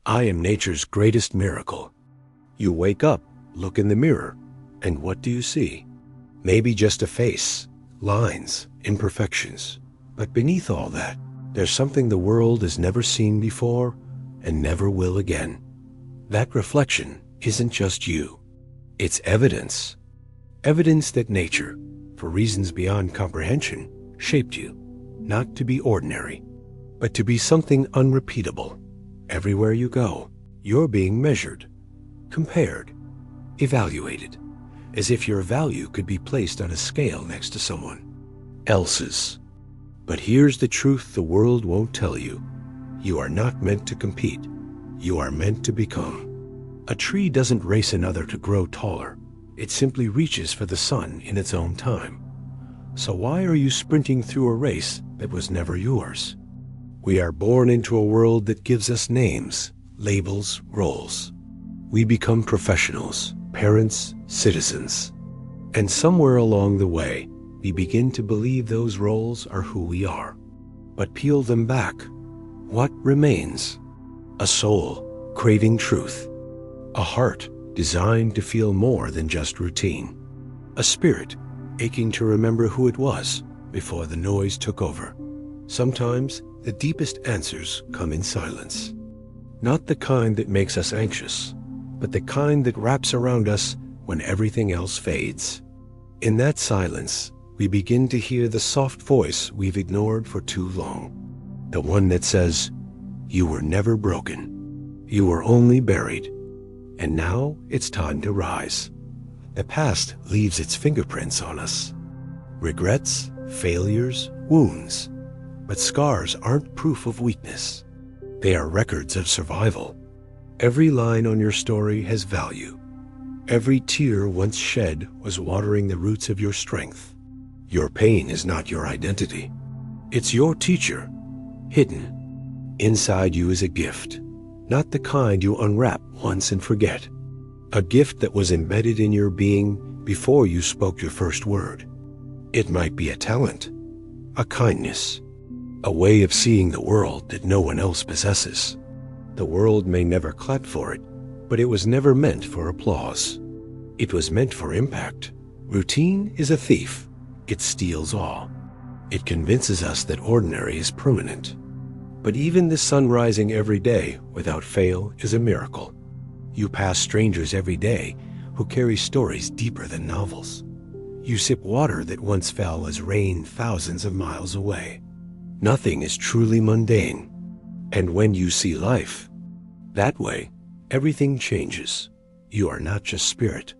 I am nature's greatest miracle. You wake up, look in the mirror, and what do you see? Maybe just a face, lines, imperfections. But beneath all that, there's something the world has never seen before and never will again. That reflection isn't just you. It's evidence. Evidence that nature, for reasons beyond comprehension, shaped you, not to be ordinary, but to be something unrepeatable. Everywhere you go, you're being measured, compared, evaluated, as if your value could be placed on a scale next to someone else's. But here's the truth the world won't tell you. You are not meant to compete. You are meant to become. A tree doesn't race another to grow taller. It simply reaches for the sun in its own time. So why are you sprinting through a race that was never yours? We are born into a world that gives us names, labels, roles. We become professionals, parents, citizens. And somewhere along the way, we begin to believe those roles are who we are. But peel them back. What remains? A soul craving truth. A heart designed to feel more than just routine. A spirit aching to remember who it was before the noise took over. Sometimes the deepest answers come in silence. Not the kind that makes us anxious, but the kind that wraps around us when everything else fades. In that silence, we begin to hear the soft voice we've ignored for too long. The one that says, "You were never broken. You were only buried. And now it's time to rise." The past leaves its fingerprints on us. Regrets, failures, wounds. But scars aren't proof of weakness. They are records of survival. Every line on your story has value. Every tear once shed was watering the roots of your strength. Your pain is not your identity. It's your teacher, hidden. Inside you is a gift, not the kind you unwrap once and forget. A gift that was embedded in your being before you spoke your first word. It might be a talent, a kindness, a way of seeing the world that no one else possesses. The world may never clap for it, but it was never meant for applause. It was meant for impact. Routine is a thief. It steals all. It convinces us that ordinary is permanent. But even the sun rising every day without fail is a miracle. You pass strangers every day who carry stories deeper than novels. You sip water that once fell as rain thousands of miles away. Nothing is truly mundane. And when you see life that way, everything changes. You are not just spirit.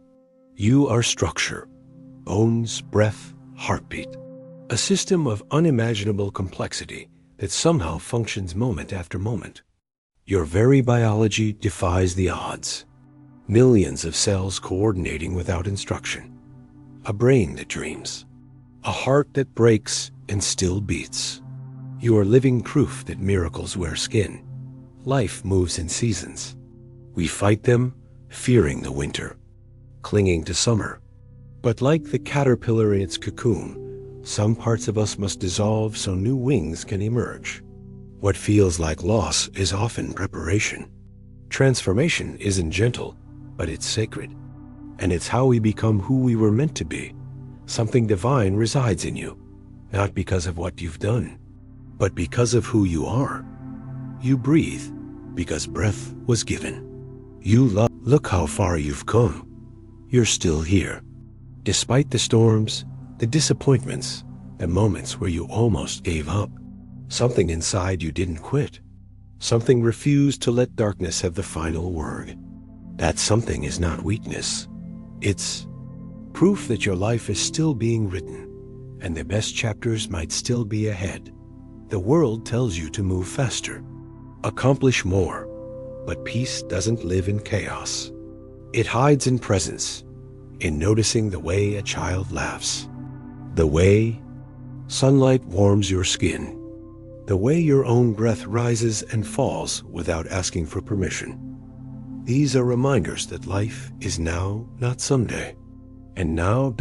You are structure, bones, breath, heartbeat. A system of unimaginable complexity that somehow functions moment after moment. Your very biology defies the odds. Millions of cells coordinating without instruction. A brain that dreams. A heart that breaks and still beats. You are living proof that miracles wear skin. Life moves in seasons. We fight them, fearing the winter, clinging to summer. But like the caterpillar in its cocoon, some parts of us must dissolve so new wings can emerge. What feels like loss is often preparation. Transformation isn't gentle, but it's sacred. And it's how we become who we were meant to be. Something divine resides in you, not because of what you've done, but because of who you are. You breathe because breath was given. You love. Look how far you've come. You're still here. Despite the storms, the disappointments, the moments where you almost gave up. Something inside you didn't quit. Something refused to let darkness have the final word. That something is not weakness. It's proof that your life is still being written, and the best chapters might still be ahead. The world tells you to move faster, accomplish more, but peace doesn't live in chaos. It hides in presence, in noticing the way a child laughs, the way sunlight warms your skin, the way your own breath rises and falls without asking for permission. These are reminders that life is now, not someday. And now ...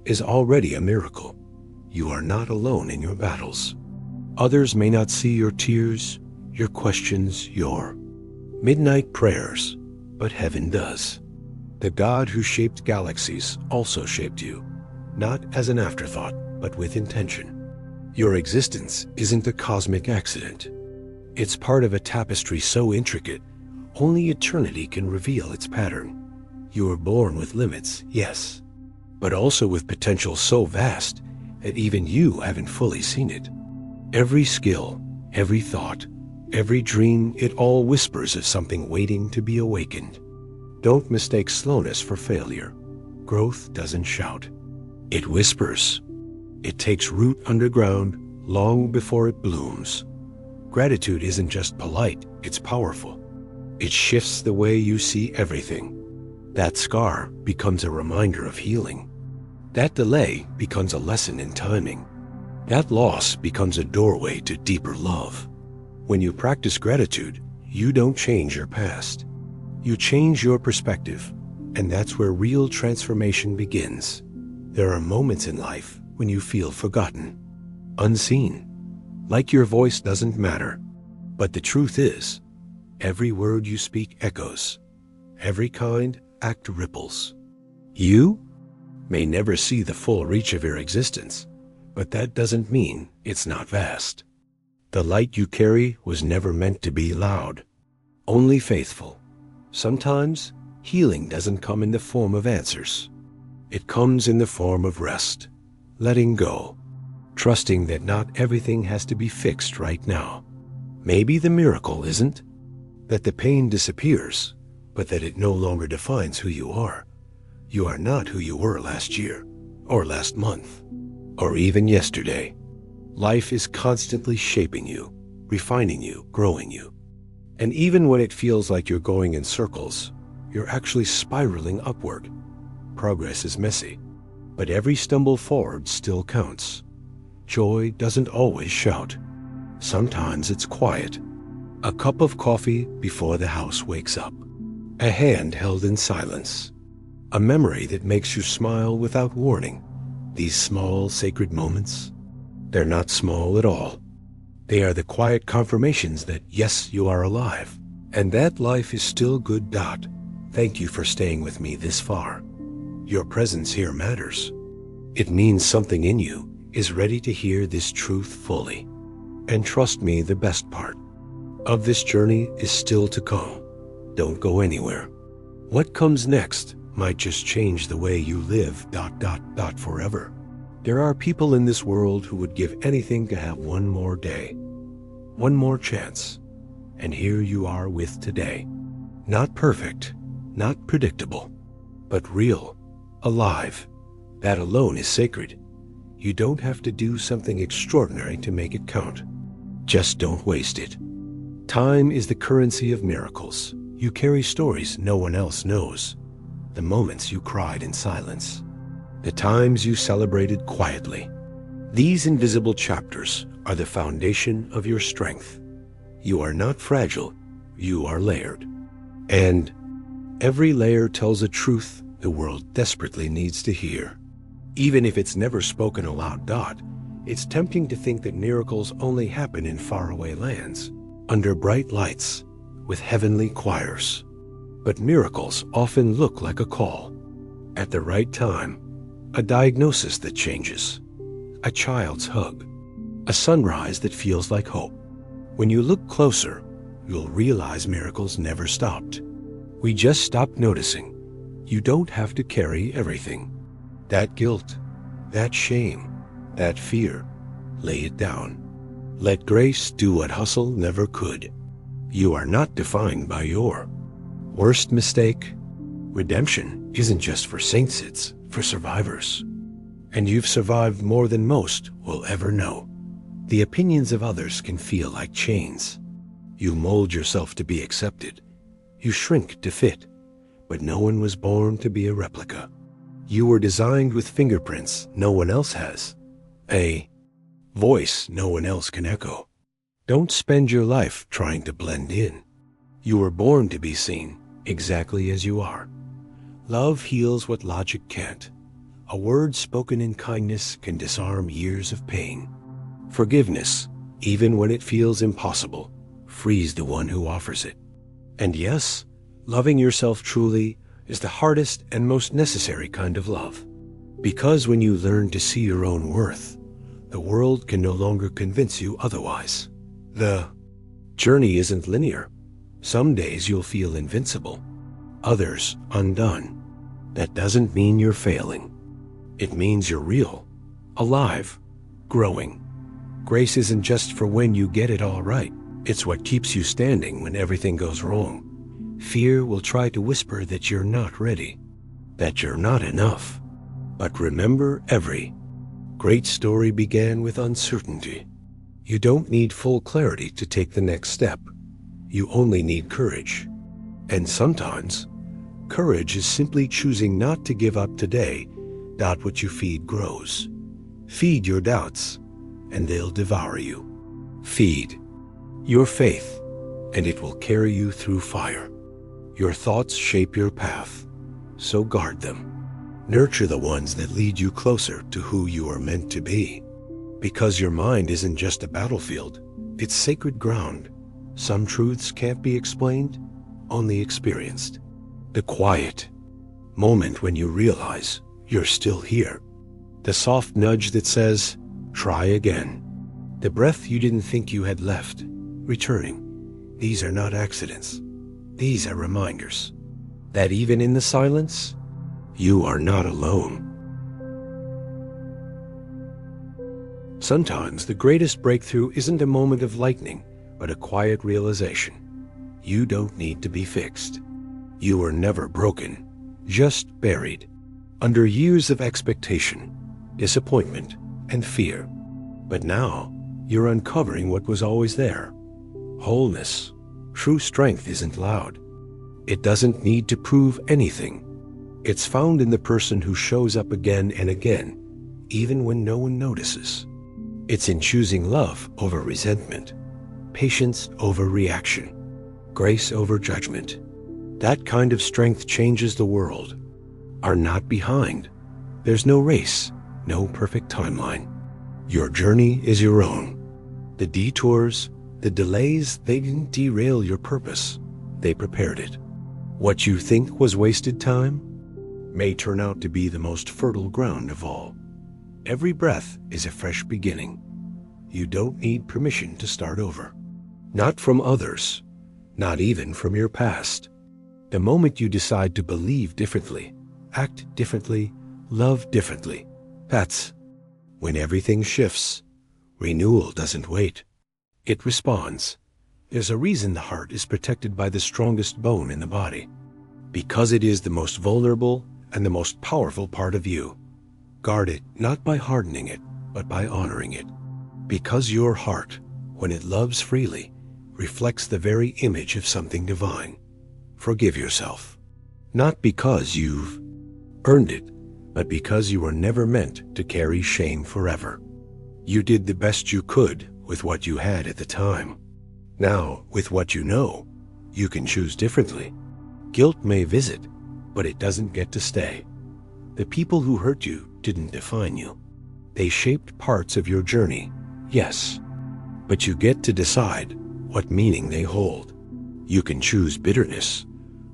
is already a miracle. You are not alone in your battles. Others may not see your tears, your questions, your Midnight prayers, but heaven does. The God who shaped galaxies also shaped you, not as an afterthought, but with intention. Your existence isn't a cosmic accident. It's part of a tapestry so intricate, only eternity can reveal its pattern. You were born with limits, yes, but also with potential so vast that even you haven't fully seen it. Every skill, every thought, every dream, it all whispers of something waiting to be awakened. Don't mistake slowness for failure. Growth doesn't shout. It whispers. It takes root underground long before it blooms. Gratitude isn't just polite, it's powerful. It shifts the way you see everything. That scar becomes a reminder of healing. That delay becomes a lesson in timing. That loss becomes a doorway to deeper love. When you practice gratitude, you don't change your past. You change your perspective, and that's where real transformation begins. There are moments in life when you feel forgotten, unseen, like your voice doesn't matter. But the truth is, every word you speak echoes. Every kind act ripples. You may never see the full reach of your existence, but that doesn't mean it's not vast. The light you carry was never meant to be loud, only faithful. Sometimes healing doesn't come in the form of answers. It comes in the form of rest, letting go, trusting that not everything has to be fixed right now. Maybe the miracle isn't that the pain disappears, but that it no longer defines who you are. You are not who you were last year, or last month, or even yesterday. Life is constantly shaping you, refining you, growing you. And even when it feels like you're going in circles, you're actually spiraling upward. Progress is messy, but every stumble forward still counts. Joy doesn't always shout. Sometimes it's quiet. A cup of coffee before the house wakes up. A hand held in silence. A memory that makes you smile without warning. These small, sacred moments, they're not small at all. They are the quiet confirmations that, yes, you are alive, and that life is still good. Thank you for staying with me this far. Your presence here matters. It means something in you is ready to hear this truth fully. And trust me, the best part of this journey is still to come. Don't go anywhere. What comes next might just change the way you live. Forever. There are people in this world who would give anything to have one more day, one more chance. And here you are with today. Not perfect, not predictable, but real, alive. That alone is sacred. You don't have to do something extraordinary to make it count. Just don't waste it. Time is the currency of miracles. You carry stories no one else knows. The moments you cried in silence. The times you celebrated quietly. These invisible chapters are the foundation of your strength. You are not fragile, you are layered. And every layer tells a truth the world desperately needs to hear. Even if it's never spoken aloud. It's tempting to think that miracles only happen in faraway lands, under bright lights, with heavenly choirs. But miracles often look like a call. At the right time, a diagnosis that changes, a child's hug, a sunrise that feels like hope. When you look closer, you'll realize miracles never stopped. We just stopped noticing. You don't have to carry everything. That guilt, that shame, that fear, lay it down. Let grace do what hustle never could. You are not defined by your worst mistake. Redemption isn't just for saints, it's for survivors. And you've survived more than most will ever know. The opinions of others can feel like chains. You mold yourself to be accepted. You shrink to fit. But no one was born to be a replica. You were designed with fingerprints no one else has. A voice no one else can echo. Don't spend your life trying to blend in. You were born to be seen exactly as you are. Love heals what logic can't. A word spoken in kindness can disarm years of pain. Forgiveness, even when it feels impossible, frees the one who offers it. And yes, loving yourself truly is the hardest and most necessary kind of love. Because when you learn to see your own worth, the world can no longer convince you otherwise. The journey isn't linear. Some days you'll feel invincible, others undone. That doesn't mean you're failing. It means you're real, alive, growing. Grace isn't just for when you get it all right. It's what keeps you standing when everything goes wrong. Fear will try to whisper that you're not ready, that you're not enough. But remember, every great story began with uncertainty. You don't need full clarity to take the next step. You only need courage. And sometimes, courage is simply choosing not to give up today. What you feed grows. Feed your doubts, and they'll devour you. Feed your faith, and it will carry you through fire. Your thoughts shape your path, so guard them. Nurture the ones that lead you closer to who you are meant to be. Because your mind isn't just a battlefield, it's sacred ground. Some truths can't be explained, only experienced. The quiet moment when you realize you're still here. The soft nudge that says, try again. The breath you didn't think you had left, returning. These are not accidents. These are reminders that even in the silence, you are not alone. Sometimes the greatest breakthrough isn't a moment of lightning, but a quiet realization. You don't need to be fixed. You were never broken, just buried under years of expectation, disappointment, and fear. But now, you're uncovering what was always there. Wholeness. True strength isn't loud. It doesn't need to prove anything. It's found in the person who shows up again and again, even when no one notices. It's in choosing love over resentment, patience over reaction, grace over judgment. That kind of strength changes the world. Are not behind. There's no race, no perfect timeline. Your journey is your own. The detours, the delays, they didn't derail your purpose. They prepared it. What you think was wasted time may turn out to be the most fertile ground of all. Every breath is a fresh beginning. You don't need permission to start over. Not from others, not even from your past. The moment you decide to believe differently, act differently, love differently, that's when everything shifts. Renewal doesn't wait. It responds. There's a reason the heart is protected by the strongest bone in the body. Because it is the most vulnerable and the most powerful part of you. Guard it not by hardening it, but by honoring it. Because your heart, when it loves freely, reflects the very image of something divine. Forgive yourself. Not because you've earned it, but because you were never meant to carry shame forever. You did the best you could with what you had at the time. Now, with what you know, you can choose differently. Guilt may visit, but it doesn't get to stay. The people who hurt you didn't define you. They shaped parts of your journey, yes, but you get to decide what meaning they hold. You can choose bitterness,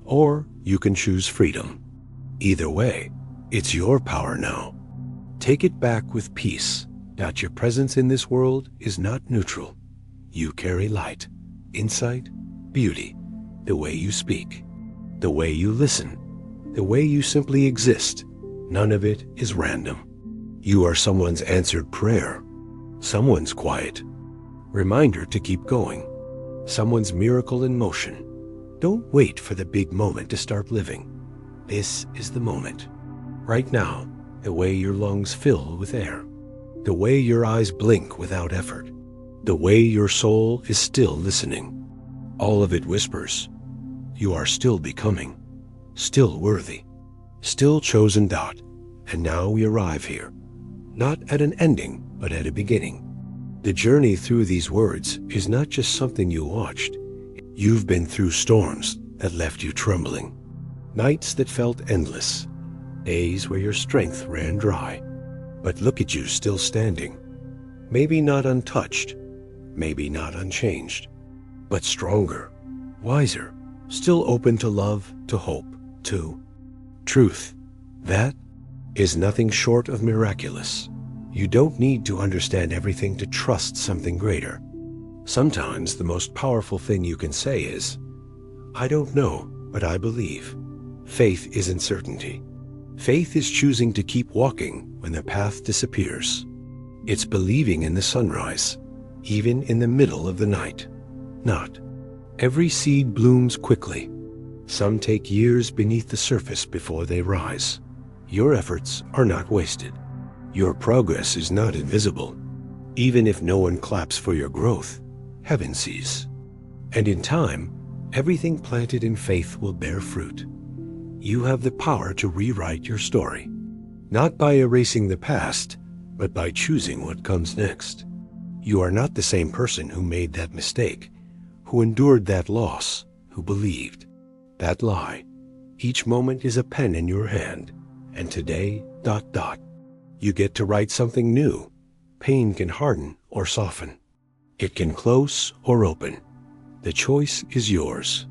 or you can choose freedom. Either way, it's your power now. Take it back with peace. That your presence in this world is not neutral. You carry light, insight, beauty, the way you speak, the way you listen, the way you simply exist. None of it is random. You are someone's answered prayer, someone's quiet reminder to keep going, someone's miracle in motion. Don't wait for the big moment to start living. This is the moment. Right now, the way your lungs fill with air, the way your eyes blink without effort, the way your soul is still listening. All of it whispers, you are still becoming, still worthy, still chosen. And now we arrive here, not at an ending, but at a beginning. The journey through these words is not just something you watched. You've been through storms that left you trembling, nights that felt endless, days where your strength ran dry. But look at you still standing. Maybe not untouched, maybe not unchanged, but stronger, wiser, still open to love, to hope, to truth. That is nothing short of miraculous. You don't need to understand everything to trust something greater. Sometimes the most powerful thing you can say is, I don't know, but I believe. Faith isn't certainty. Faith is choosing to keep walking when the path disappears. It's believing in the sunrise, even in the middle of the night. Not every seed blooms quickly. Some take years beneath the surface before they rise. Your efforts are not wasted. Your progress is not invisible. Even if no one claps for your growth, heaven sees. And in time, everything planted in faith will bear fruit. You have the power to rewrite your story, not by erasing the past, but by choosing what comes next. You are not the same person who made that mistake, who endured that loss, who believed that lie. Each moment is a pen in your hand, and today, ... You get to write something new. Pain can harden or soften. It can close or open. The choice is yours.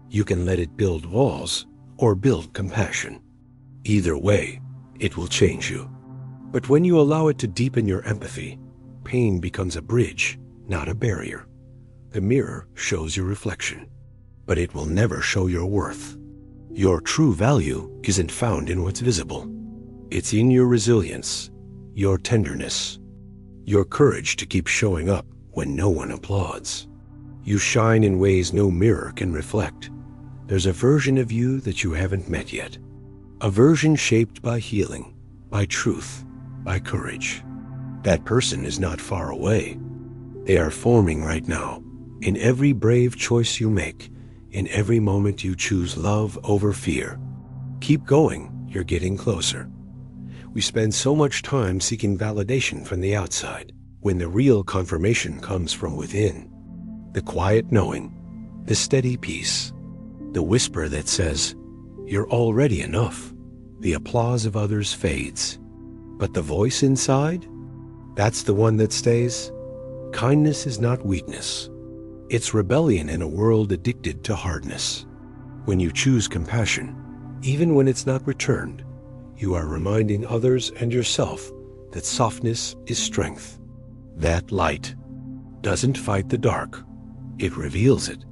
You can let it build walls or build compassion. Either way, it will change you. But when you allow it to deepen your empathy, pain becomes a bridge, not a barrier. The mirror shows your reflection, but it will never show your worth. Your true value isn't found in what's visible. It's in your resilience, your tenderness, your courage to keep showing up when no one applauds. You shine in ways no mirror can reflect. There's a version of you that you haven't met yet. A version shaped by healing, by truth, by courage. That person is not far away. They are forming right now, in every brave choice you make, in every moment you choose love over fear. Keep going, you're getting closer. We spend so much time seeking validation from the outside, when the real confirmation comes from within. The quiet knowing, the steady peace, the whisper that says, you're already enough. The applause of others fades, but the voice inside, that's the one that stays. Kindness is not weakness. It's rebellion in a world addicted to hardness. When you choose compassion, even when it's not returned, you are reminding others and yourself that softness is strength. That light doesn't fight the dark. It reveals it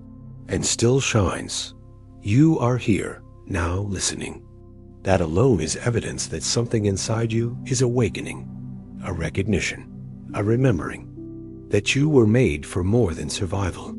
and still shines. You are here, now listening. That alone is evidence that something inside you is awakening, a recognition, a remembering that you were made for more than survival.